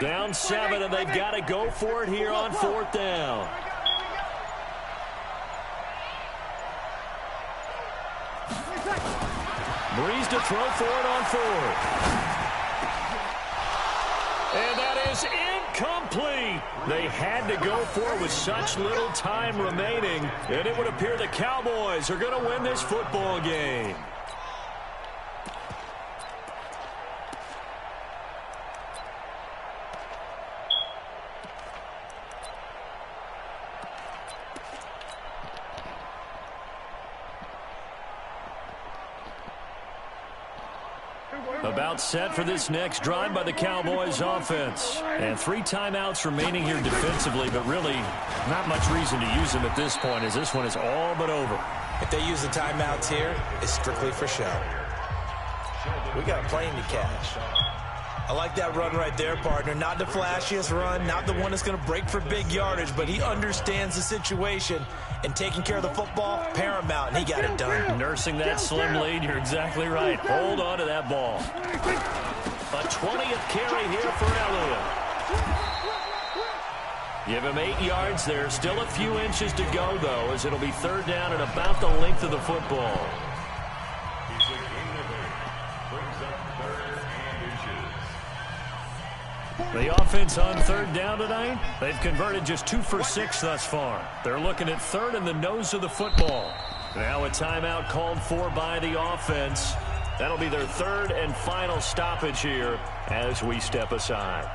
Speaker 1: Down 7, and they've got to go for it here on fourth down. Breeze to throw for it on fourth. And that is incomplete. They had to go for it with such little time remaining, and it would appear the Cowboys are going to win this football game. About set for this next drive by the Cowboys offense. And 3 timeouts remaining here defensively, but really not much reason to use them at this point as this one is all but over.
Speaker 3: If they use the timeouts here, it's strictly for show. We got a plane to catch. I like that run right there, partner. Not the flashiest run, not the one that's going to break for big yardage, but he understands the situation, and taking care of the football, paramount, and he got it done.
Speaker 1: Nursing that slim lead, you're exactly right. Hold on to that ball. A 20th carry here for Elliott. Give him 8 yards there. Still a few inches to go, though, as it'll be third down and about the length of the football. The offense on third down tonight, they've converted just 2 for 6 thus far. They're looking at third in the nose of the football. Now a timeout called for by the offense. That'll be their third and final stoppage here as we step aside.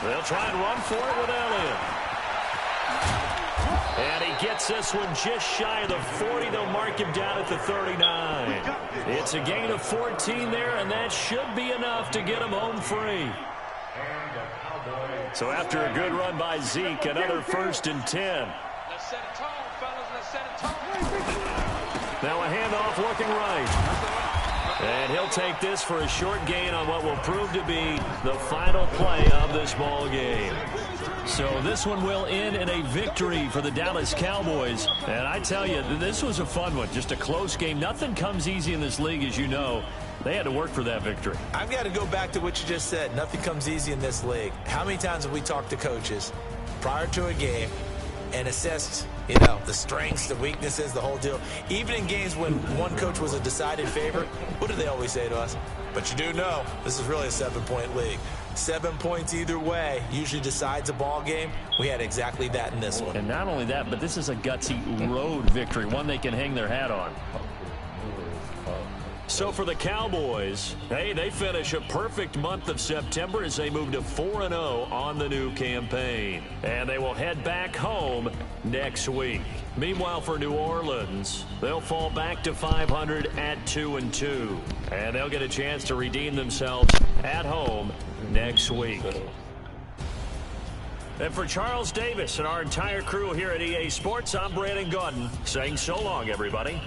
Speaker 1: They'll try and run for it with Elliott. And he gets this one just shy of the 40. They'll mark him down at the 39. It's a gain of 14 there, and that should be enough to get him home free. So after a good run by Zeke, another 1st and 10.
Speaker 6: Let's set a tone, fellas. Let's set a tone.
Speaker 1: Now a handoff looking right. And he'll take this for a short gain on what will prove to be the final play of this ball game. So this one will end in a victory for the Dallas Cowboys. And I tell you, this was a fun one. Just a close game. Nothing comes easy in this league, as you know. They had to work for that victory.
Speaker 3: I've got to go back to what you just said. Nothing comes easy in this league. How many times have we talked to coaches prior to a game and assessed, you know, the strengths, the weaknesses, the whole deal? Even in games when one coach was a decided favorite, what do they always say to us? But you do know this is really a 7-point league. 7 points either way usually decides a ball game. We had exactly that in this one.
Speaker 1: And not only that, but this is a gutsy road victory, one they can hang their hat on. So for the Cowboys, hey, they finish a perfect month of September as they move to 4-0 on the new campaign. And they will head back home next week. Meanwhile, for New Orleans, they'll fall back to 500 at 2-2. And they'll get a chance to redeem themselves at home next week. And for Charles Davis and our entire crew here at EA Sports, I'm Brandon Gaudin saying so long, everybody.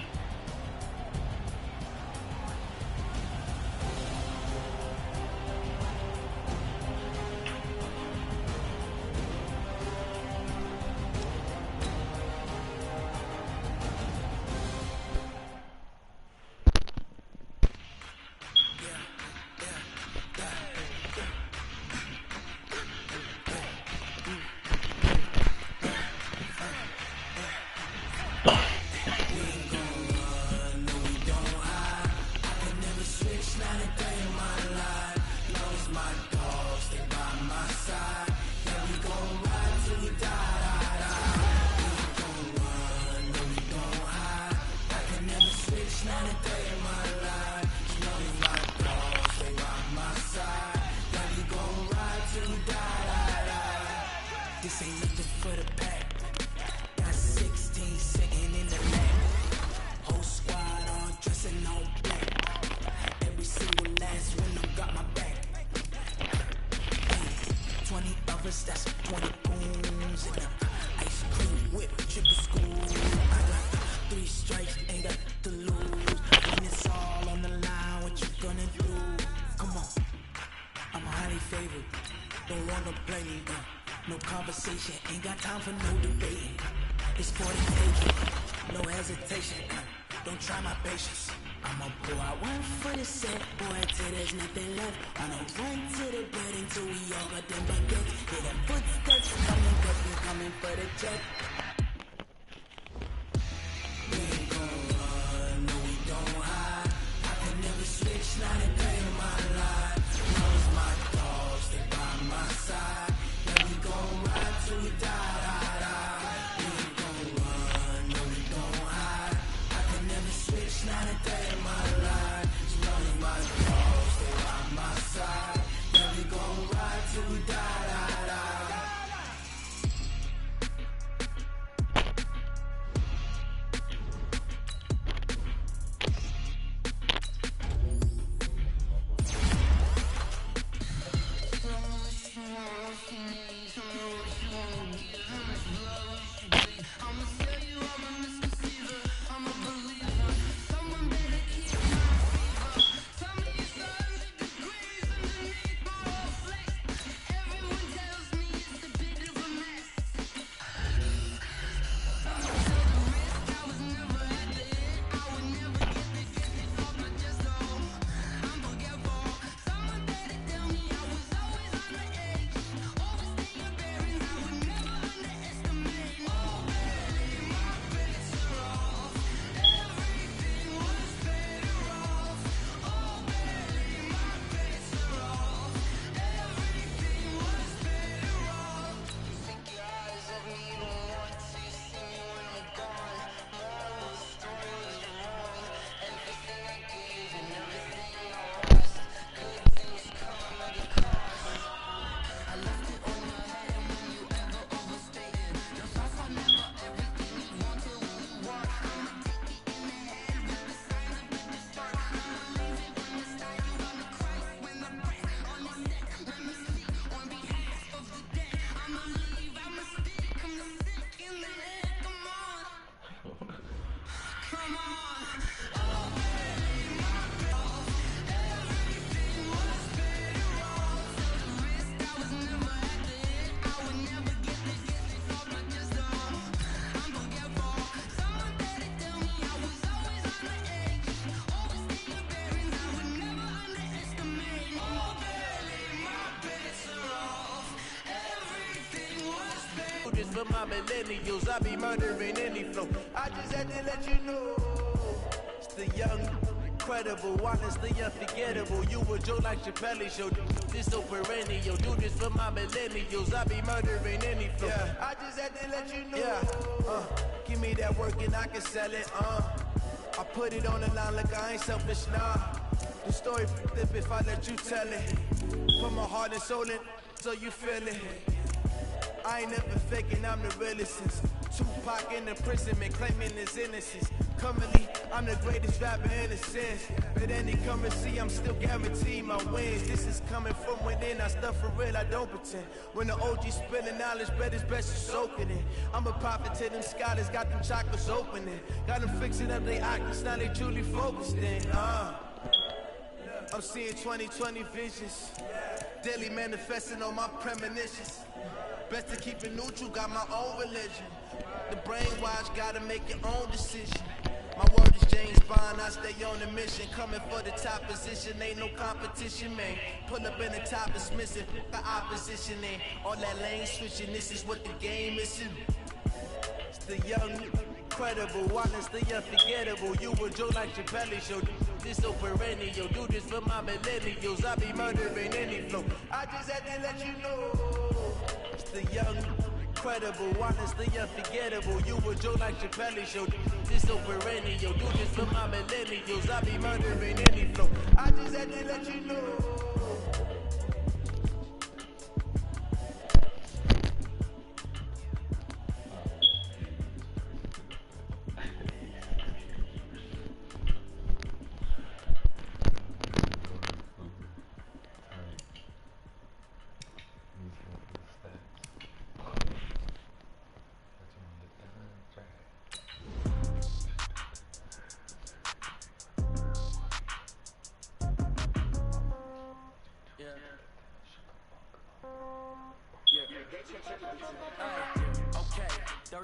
Speaker 7: conversation, ain't got time for no debating. It's for the taking, no hesitation. Don't try my patience. I'ma pour out one for the set, boy, till there's nothing left. I don't run to the bed until we all got them buckets. Hear them footsteps coming, cause we coming for the check. We ain't gon' run, no we don't hide. I can never switch, not a day in my life. Love's my dogs, they by my side. Yeah, we gon' ride till we die, die, die. We ain't gon' run, no we don't hide. I can never switch, not a day in my life. Love's my dogs, they by my side. Yeah, we gon' ride till we die, die, die.
Speaker 8: For my millennials, I be murdering any flow. I just had to let you know, it's the young, incredible, honestly unforgettable. You a Joe like Chappelle show. This so perennial. Do this for my millennials. I be murdering any flow. Yeah. I just had to let you know. Yeah. Give me that work and I can sell it. I put it on the line like I ain't selfish. Nah. The story flip if I let you tell it. Put my heart and soul in so you feel it. I ain't never faking, I'm the realest since Tupac in the imprisonment, claiming his innocence. Currently, I'm the greatest rapper in a sense. But any currency, I'm still guaranteed my wins. This is coming from within, I stuff for real, I don't pretend. When the OG spilling knowledge, bet it's best to soak it in. I'm a prophet to them scholars, got them chakras opening. Got them fixing up their octaves, now they truly focused in. I'm seeing 2020 visions, daily manifesting on my premonitions. Best to keep it neutral, got my own religion. The brainwash, gotta make your own decision. My word is James Bond, I stay on the mission. Coming for the top position, ain't no competition, man. Pull up in the top, it's missing, the opposition ain't. All that lane switching, this is what the game is. It's the young, incredible, honestly unforgettable. You a Joe like Chappelle show. This so perennial, do this for my millennials. I be murdering any flow. I just had to let you know. It's the young, incredible, honestly unforgettable. You a Joe like Chappelle show. This so perennial. Do this for my millennials. I be murdering any flow. I just had to let you know.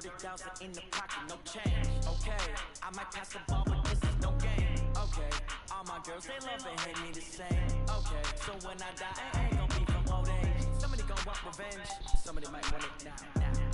Speaker 8: 30,000 in the pocket, no change. Okay, I might pass the ball, but this is no game. Okay, all my girls, they love and hate me the same. Okay, so when I die, I ain't gonna be from old age. Somebody gon' want revenge, somebody might want it now.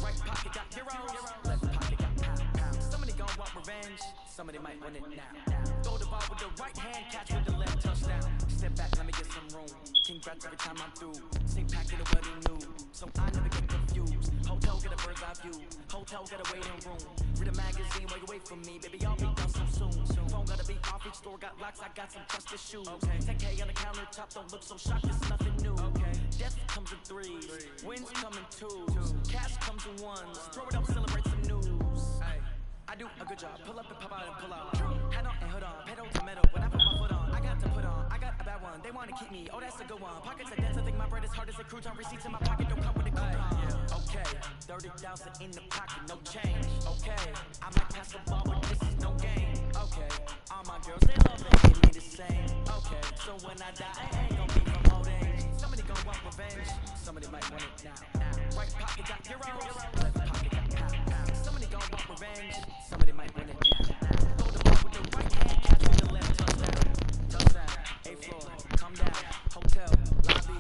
Speaker 8: Right pocket got euros, left pocket got pounds. Somebody gon' want revenge, somebody might want it now. Throw the ball with the right hand, catch with the left, touchdown. Step back, let me get some room. Congrats every time I'm through. Sink pack in the wedding new, so I never get confused. Hotel get a bird's eye view, hotel get a waiting room. Read a magazine while you wait for me, baby, I'll be done so soon. Phone gotta be off, each store got locks, I got some trusted shoes. 10K on the countertop, don't look so shocked, it's nothing new. Death comes in threes, wins come in twos, cash comes in ones. Throw it up, celebrate some news. I do a good job, pull up and pop out and pull out. Head on and hood on, pedal to metal. When I put my foot on, I got to put on. I got a bad one, they wanna keep me. Oh, that's a good one. Pockets are dense, I think my bread is hard as a crouton. Receipts in my pocket don't come with a coupon. Okay, 30,000 in the pocket, no change. Okay, I might pass the ball, but this is no game. Okay, all my girls, they love and hate me the same. Okay, so when I die, I ain't gonna be from old age. Somebody gon' want revenge, somebody might want it now. Right pocket got euros, left pocket got pounds. Somebody gon' want revenge, somebody might win it now. Throw the ball with the right hand, catch with the left, touchdown. Touchdown, A floor, come down, hotel, lobby.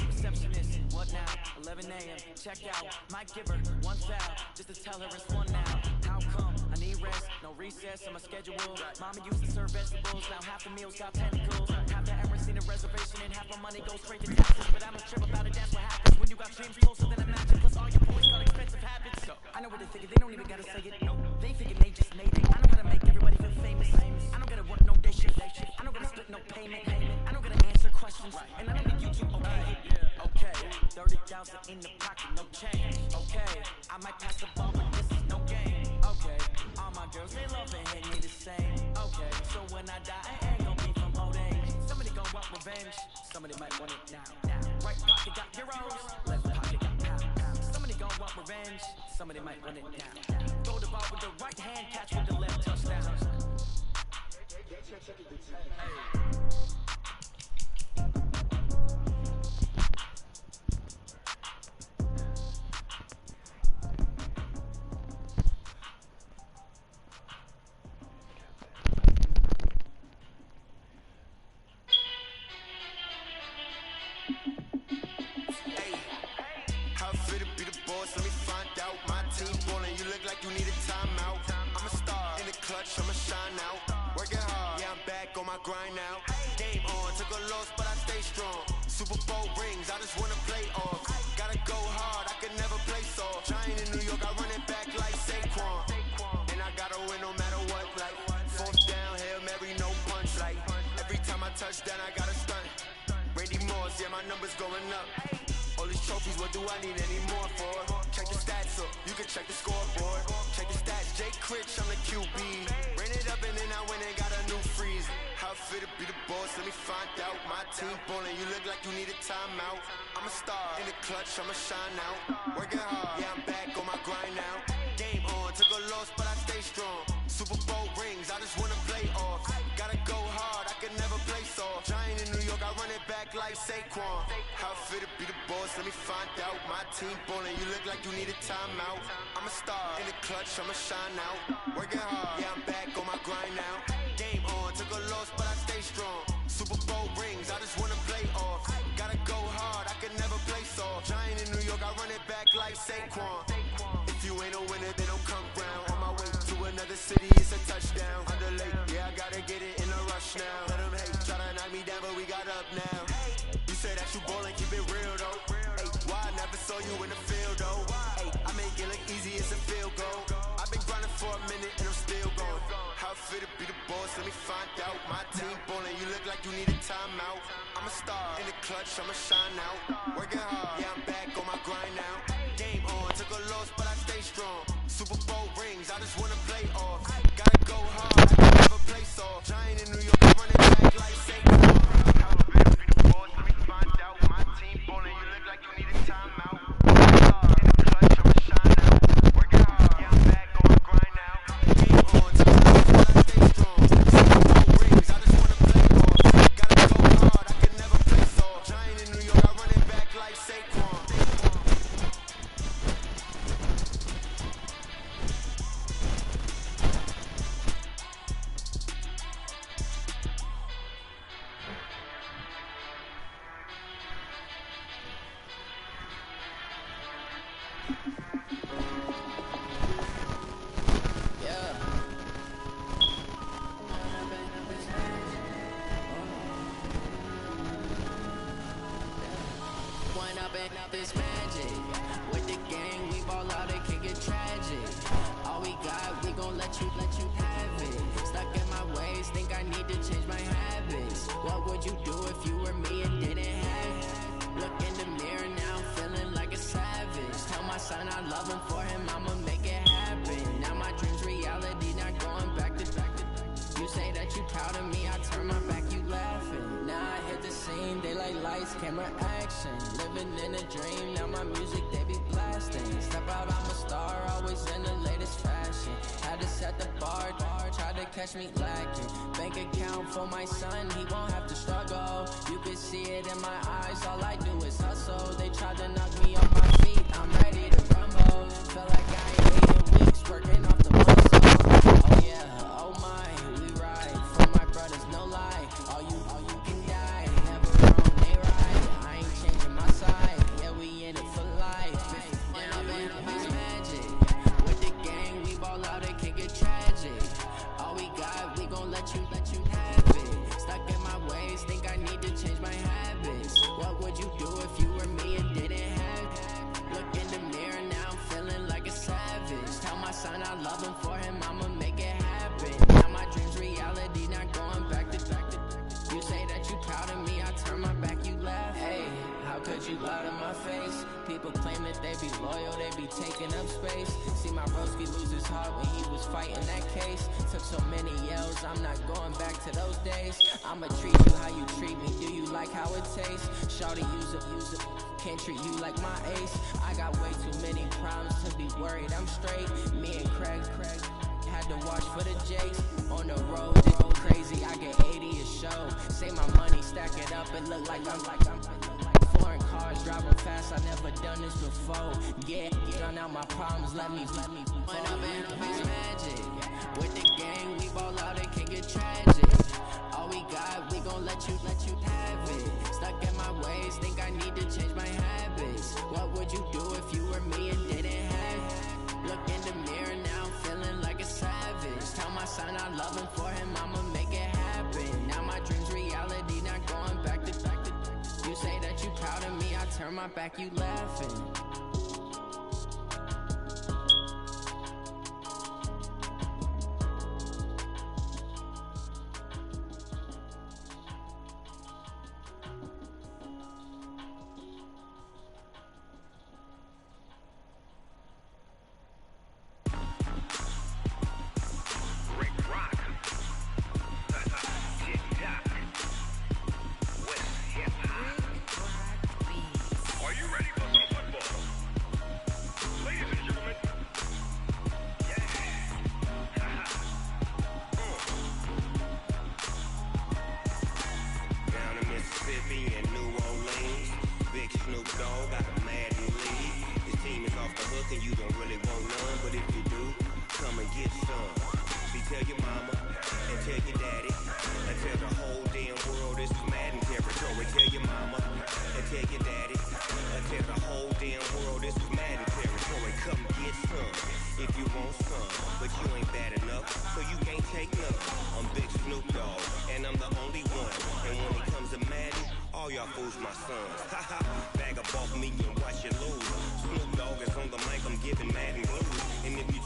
Speaker 8: Receptionist, what now? 11 a.m., check out. My giver, one foul, just to tell her it's one now. How come? I need rest, no recess on my schedule. Mama used to serve vegetables, now half the meals got tentacles. Half the ever seen a reservation and half my money goes straight to taxes. But I'm a trip about it, that's what happens when you got dreams closer than a magic. Plus all your boys got expensive habits. I know what they thinking, they don't even gotta say it. No, they thinking they just made it. I know how to make everybody feel famous. I don't gotta work no day shift. I don't gotta split no payment. I don't gotta answer questions, and I don't think you two okay. Okay, 30,000 in the pocket, no change. Okay, I might pass the ball, but this is no game. Okay, all my girls, they love and hate me the same. Okay, so when I die, I ain't gonna be from old age. Somebody gon' want revenge, somebody might want it now. Right pocket got euros, left pocket got pounds. Somebody gon' want revenge, somebody might want it now. Throw the ball with the right hand, catch with the left, touchdown.
Speaker 9: Let me find out. My team ballin', you look like you need a timeout. I'm a star in the clutch, I'ma shine out. Working hard, yeah, I'm back on my grind now. Game on, took a loss, but I stay strong. Super Bowl rings, I just wanna play off. Gotta go hard, I can never play soft. Giant in New York, I run it back like Saquon. And I gotta win no matter what, like fourth down, Hail Mary, no punch. Like every time I touch down, I gotta stunt. Randy Moss, yeah, my numbers going up. All these trophies, what do I need any more for? Check the stats up, you can check the scoreboard. Check the stats, Jake Critch, I'm the QB. Ran it up and then I went and got a new freeze. How it feel to be the boss, let me find out. My team ballin', you look like you need a timeout. I'm a star in the clutch, I'ma shine out. Working hard, yeah, I'm back on my grind now. Game on, took a loss, but I stay strong. Super Bowl rings, I just wanna play off. Gotta go hard, I can never play soft. Giant in New York, I run it back like Saquon. How it feel to be the boss, let me find out. My team ballin', you look like you need a timeout. I'm a star in the clutch, I'ma shine out. Working hard, yeah, I'm back on my grind now. Game on, took a loss, but I stay strong. Super Bowl rings, I just wanna play off. Gotta go hard, I can never play soft. Giant in New York, I run it back like Saquon. If you ain't a winner, then don't come round. On my way to another city, it's a touchdown. Underlay, yeah, I gotta get it in a rush now. Let them hate, try to knock me down, but we got up now. You say that you ballin', keep it real though. Hey, why I never saw you in the field though? Hey, I make it look easy, it's a field goal. I've been grinding for a minute and I'm still going. How it feel to be the boss, let me find out. My team ballin', you look like you need a timeout. I'm a star in the clutch, I'ma shine out. Working hard, yeah, I'm back on my grind now. Game on, took a loss, but I stay strong. Super Bowl rings, I just wanna play off. Gotta go hard, I can never play soft. Giant in New York, I run it back like Saquon. How it feel to be the boss, let me find out. My team ballin', you look like you need a timeout. I'm a star in the clutch, I'ma shine out. Working hard, yeah, I'm back on my grind now. Game on, took a loss, but I stay strong. Super Bowl rings, I just wanna play off. Gotta go hard, I can never play soft. Giant in New York, I run it back like Saquon.
Speaker 7: this magic. With the gang, we ball out, it can get tragic. All we got, we gon' let you have it. Stuck in my ways, think I need to change my habits. What would you do if you were me and didn't have it? Look in the mirror now, feeling like a savage. Tell my son I love him, for him I'ma make it happen. Now my dream's reality, not going back to. You say that you proud of me, I turn my back, you laughing. Now I hit the scene, daylight lights, camera action. Living in a dream, now my music they be blasting. Step out, I'm a star, always in the latest fashion. Had to set the bar, tried to catch me lacking. Bank account for my son, he won't have to struggle. You can see it in my eyes, all I do is hustle. They tried to knock me off my feet, I'm ready to rumble. Feel like I ain't ate in weeks, working off the muscle. Oh yeah, oh my, we ride for my brothers, no lie. All you can die, never wrong, they right. I ain't changing my side, yeah, we in it for life. Yeah, I've been magic. With the gang, we ball out, it can get tragic. All we got, we gon' let you have it. Stuck in my ways, think I need to change my habits. What would you do if you were me and didn't have it? Look in the mirror now, I'm feeling like a savage. Tell my son I love him, for him I'ma make it happen. Now my dream's reality, not going back to. You say that you proud of me, I turn my back, you laugh. Hey, how could you lie to my face? People claim that they be loyal, they be taking up space. See my broski lose his heart when he was fighting that case. Took so many yells, I'm not going back to those days. I'ma treat you how you treat me, do you like how it tastes? Shawty, use it, can't treat you like my ace. I got way too many problems to be worried, I'm straight. Me and Craig had to watch for the Jakes. On the road, it go crazy, I get 80 a show. Say my money, stack it up, it look like I'm foreign cars, driving fast, I never done this before. Yeah, run out my problems, let me When I'm in this magic. With the gang, we ball out, it can get tragic. All we got, we gon' let you have it. Stuck in my ways, think I need to change my habits. What would you do if you were me and didn't have it? Look in the mirror now, feeling like a savage. Tell my son I love him, for him I'ma make it happen. Now my dream's reality, not going back to. You say that you proud of me, I turn my back, you laughing.
Speaker 9: Bag up off me and watch you lose. Snoop Dogg is on the mic, I'm giving Madden blues. And if you